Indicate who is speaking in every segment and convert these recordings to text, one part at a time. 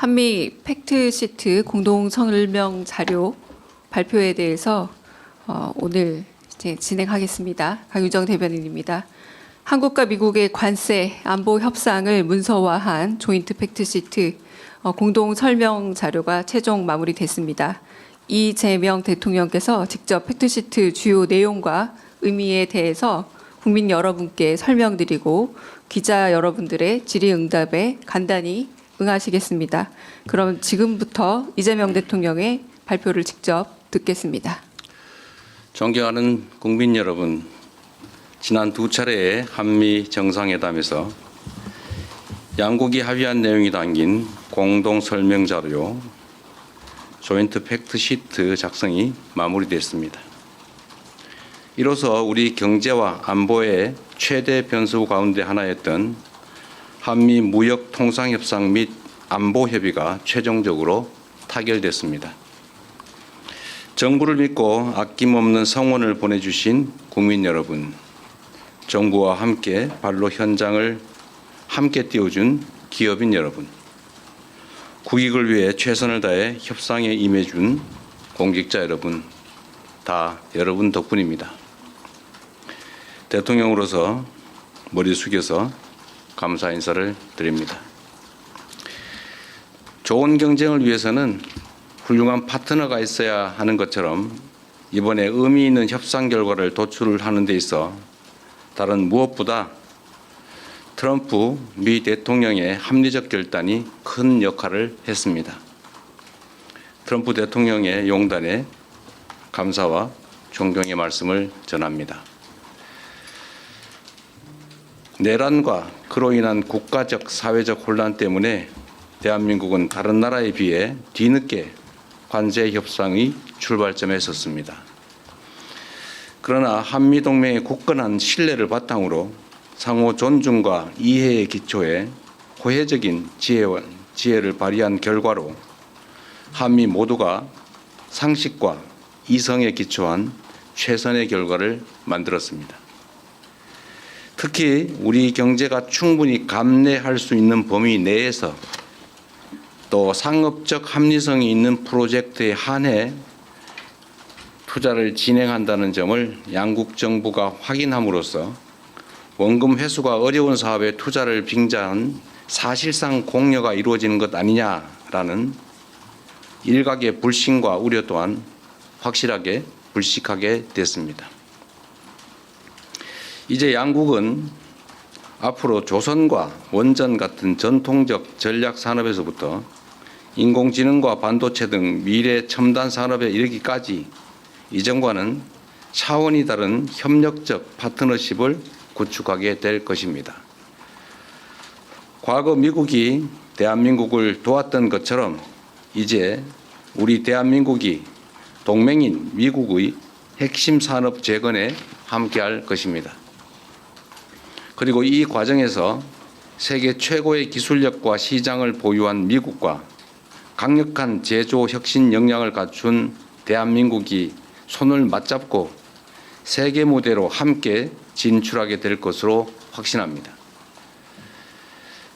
Speaker 1: 한미 팩트시트 공동 설명 자료 발표에 대해서 오늘 이제 진행하겠습니다. 강유정 대변인입니다. 한국과 미국의 관세 안보 협상을 문서화한 조인트 팩트시트 공동 설명 자료가 최종 마무리됐습니다. 이재명 대통령께서 직접 팩트시트 주요 내용과 의미에 대해서 국민 여러분께 설명드리고 기자 여러분들의 질의응답에 간단히 응하시겠습니다. 그럼 지금부터 이재명 대통령의 발표를 직접 듣겠습니다.
Speaker 2: 존경하는 국민 여러분, 지난 두 차례의 한미 정상회담에서 양국이 합의한 내용이 담긴 공동 설명 자료 조인트 팩트시트 작성이 마무리됐습니다. 이로써 우리 경제와 안보의 최대 변수 가운데 하나였던 한미 무역 통상 협상 및 안보 협의가 최종적으로 타결됐습니다. 정부를 믿고 아낌없는 성원을 보내주신 국민 여러분, 정부와 함께 발로 현장을 함께 띄워준 기업인 여러분, 국익을 위해 최선을 다해 협상에 임해준 공직자 여러분, 다 여러분 덕분입니다. 대통령으로서 머리 숙여서 감사 인사를 드립니다. 좋은 경쟁을 위해서는 훌륭한 파트너가 있어야 하는 것처럼 이번에 의미 있는 협상 결과를 도출하는 데 있어 다른 무엇보다 트럼프 미 대통령의 합리적 결단이 큰 역할을 했습니다. 트럼프 대통령의 용단에 감사와 존경의 말씀을 전합니다. 내란과 그로 인한 국가적, 사회적 혼란 때문에 대한민국은 다른 나라에 비해 뒤늦게 관세 협상의 출발점에 섰습니다. 그러나 한미동맹의 굳건한 신뢰를 바탕으로 상호 존중과 이해의 기초에 호혜적인 지혜를 발휘한 결과로 한미 모두가 상식과 이성에 기초한 최선의 결과를 만들었습니다. 특히 우리 경제가 충분히 감내할 수 있는 범위 내에서 또 상업적 합리성이 있는 프로젝트에 한해 투자를 진행한다는 점을 양국 정부가 확인함으로써 원금 회수가 어려운 사업에 투자를 빙자한 사실상 공여가 이루어지는 것 아니냐라는 일각의 불신과 우려 또한 확실하게 불식하게 됐습니다. 이제 양국은 앞으로 조선과 원전 같은 전통적 전략 산업에서부터 인공지능과 반도체 등 미래 첨단 산업에 이르기까지 이전과는 차원이 다른 협력적 파트너십을 구축하게 될 것입니다. 과거 미국이 대한민국을 도왔던 것처럼 이제 우리 대한민국이 동맹인 미국의 핵심 산업 재건에 함께할 것입니다. 그리고 이 과정에서 세계 최고의 기술력과 시장을 보유한 미국과 강력한 제조 혁신 역량을 갖춘 대한민국이 손을 맞잡고 세계 무대로 함께 진출하게 될 것으로 확신합니다.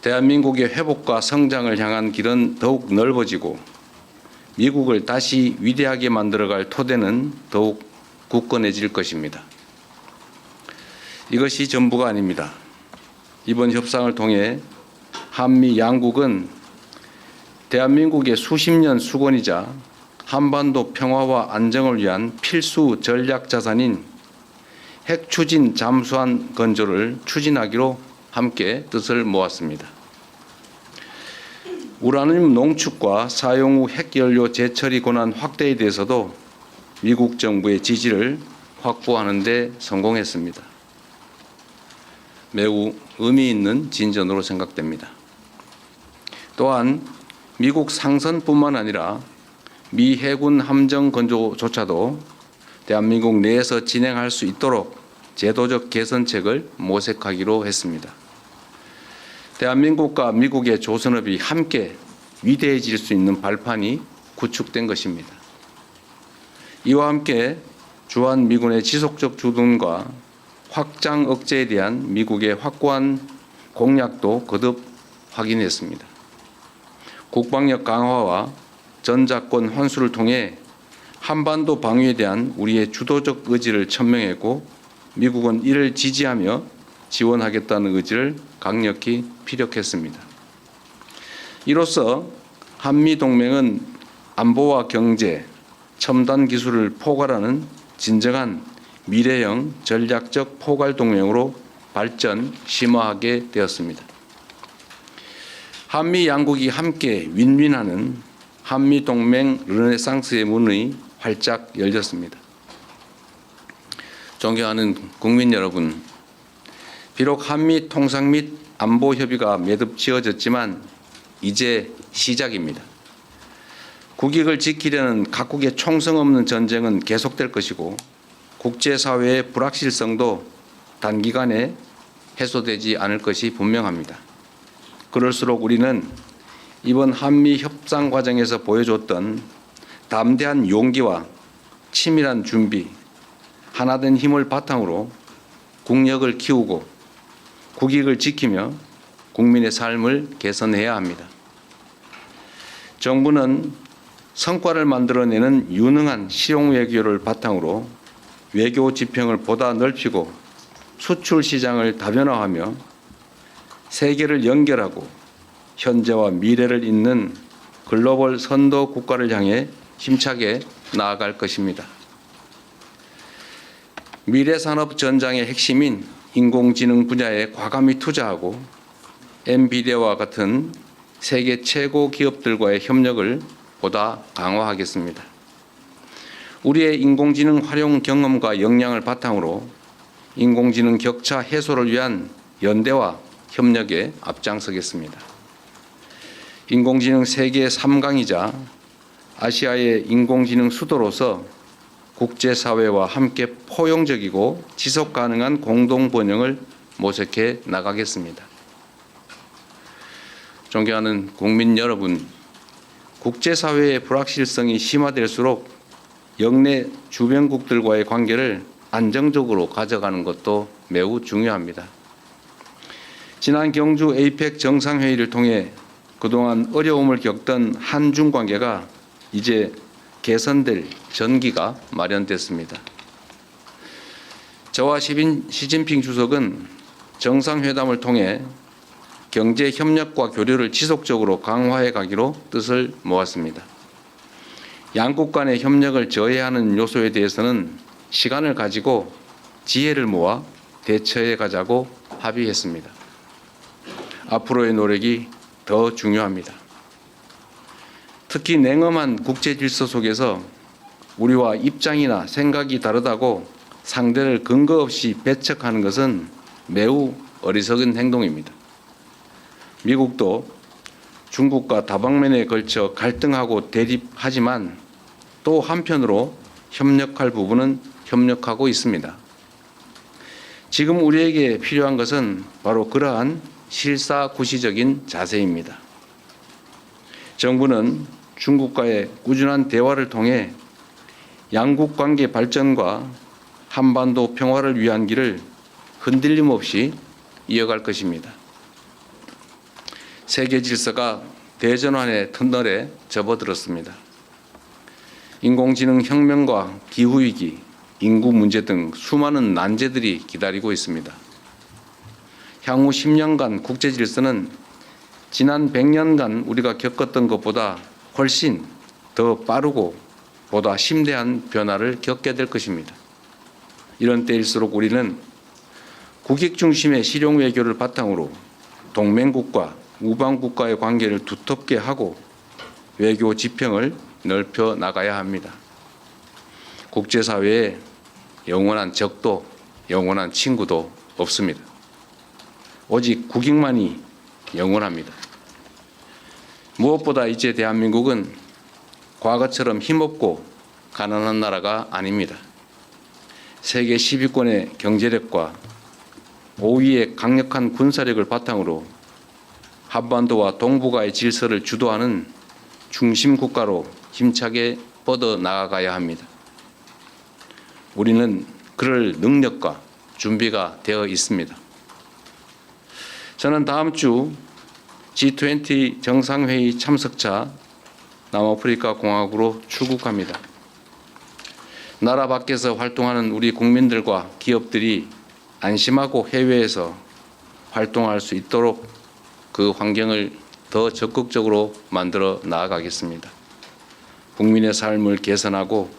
Speaker 2: 대한민국의 회복과 성장을 향한 길은 더욱 넓어지고 미국을 다시 위대하게 만들어갈 토대는 더욱 굳건해질 것입니다. 이것이 전부가 아닙니다. 이번 협상을 통해 한미 양국은 대한민국의 수십 년 수건이자 한반도 평화와 안정을 위한 필수 전략 자산인 핵 추진 잠수함 건조를 추진하기로 함께 뜻을 모았습니다. 우라늄 농축과 사용 후 핵연료 재처리 권한 확대에 대해서도 미국 정부의 지지를 확보하는 데 성공했습니다. 매우 의미 있는 진전으로 생각됩니다. 또한 미국 상선뿐만 아니라 미 해군 함정 건조조차도 대한민국 내에서 진행할 수 있도록 제도적 개선책을 모색하기로 했습니다. 대한민국과 미국의 조선업이 함께 위대해질 수 있는 발판이 구축된 것입니다. 이와 함께 주한미군의 지속적 주둔과 확장 억제에 대한 미국의 확고한 공약도 거듭 확인했습니다. 국방력 강화와 전작권 환수를 통해 한반도 방위에 대한 우리의 주도적 의지를 천명했고 미국은 이를 지지하며 지원하겠다는 의지를 강력히 피력했습니다. 이로써 한미동맹은 안보와 경제, 첨단 기술을 포괄하는 진정한 미래형 전략적 포괄 동맹으로 발전 심화하게 되었습니다. 한미 양국이 함께 윈윈하는 한미동맹 르네상스의 문이 활짝 열렸습니다. 존경하는 국민 여러분, 비록 한미 통상 및 안보 협의가 매듭 지어졌지만 이제 시작입니다. 국익을 지키려는 각국의 총성 없는 전쟁은 계속될 것이고 국제사회의 불확실성도 단기간에 해소되지 않을 것이 분명합니다. 그럴수록 우리는 이번 한미 협상 과정에서 보여줬던 담대한 용기와 치밀한 준비, 하나된 힘을 바탕으로 국력을 키우고 국익을 지키며 국민의 삶을 개선해야 합니다. 정부는 성과를 만들어내는 유능한 실용 외교를 바탕으로 외교 지평을 보다 넓히고 수출 시장을 다변화하며 세계를 연결하고 현재와 미래를 잇는 글로벌 선도 국가를 향해 힘차게 나아갈 것입니다. 미래산업 전장의 핵심인 인공지능 분야에 과감히 투자하고 엔비디아와 같은 세계 최고 기업들과의 협력을 보다 강화하겠습니다. 우리의 인공지능 활용 경험과 역량을 바탕으로 인공지능 격차 해소를 위한 연대와 협력에 앞장서겠습니다. 인공지능 세계 3강이자 아시아의 인공지능 수도로서 국제사회와 함께 포용적이고 지속 가능한 공동 번영을 모색해 나가겠습니다. 존경하는 국민 여러분, 국제사회의 불확실성이 심화될수록 영내 주변국들과의 관계를 안정적으로 가져가는 것도 매우 중요합니다. 지난 경주 에이펙 정상회의를 통해 그동안 어려움을 겪던 한중 관계가 이제 개선될 전기가 마련됐습니다. 저와 시진핑 주석은 정상회담을 통해 경제 협력과 교류를 지속적으로 강화해 가기로 뜻을 모았습니다. 양국 간의 협력을 저해하는 요소에 대해서는 시간을 가지고 지혜를 모아 대처해 가자고 합의했습니다. 앞으로의 노력이 더 중요합니다. 특히 냉엄한 국제 질서 속에서 우리와 입장이나 생각이 다르다고 상대를 근거 없이 배척하는 것은 매우 어리석은 행동입니다. 미국도 중국과 다방면에 걸쳐 갈등하고 대립하지만 또 한편으로 협력할 부분은 협력하고 있습니다. 지금 우리에게 필요한 것은 바로 그러한 실사구시적인 자세입니다. 정부는 중국과의 꾸준한 대화를 통해 양국 관계 발전과 한반도 평화를 위한 길을 흔들림 없이 이어갈 것입니다. 세계 질서가 대전환의 터널에 접어들었습니다. 인공지능 혁명과 기후위기, 인구 문제 등 수많은 난제들이 기다리고 있습니다. 향후 10년간 국제 질서는 지난 100년간 우리가 겪었던 것보다 훨씬 더 빠르고 보다 심대한 변화를 겪게 될 것입니다. 이런 때일수록 우리는 국익 중심의 실용 외교를 바탕으로 동맹국과 우방국과의 관계를 두텁게 하고 외교 지평을 넓혀 나가야 합니다. 국제사회에 영원한 적도 영원한 친구도 없습니다. 오직 국익만이 영원합니다. 무엇보다 이제 대한민국은 과거처럼 힘없고 가난한 나라가 아닙니다. 세계 10위권의 경제력과 5위의 강력한 군사력을 바탕으로 한반도와 동북아의 질서를 주도하는 중심 국가로 힘차게 뻗어 나아가야 합니다. 우리는 그럴 능력과 준비가 되어 있습니다. 저는 다음 주 G20 정상회의 참석자 남아프리카 공화국으로 출국합니다. 나라 밖에서 활동하는 우리 국민들과 기업들이 안심하고 해외에서 활동할 수 있도록 그 환경을 더 적극적으로 만들어 나아가겠습니다. 국민의 삶을 개선하고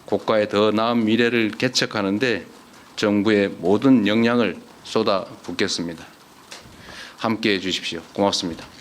Speaker 2: 국가의 더 나은 미래를 개척하는 데 정부의 모든 역량을 쏟아붓겠습니다. 함께해 주십시오. 고맙습니다.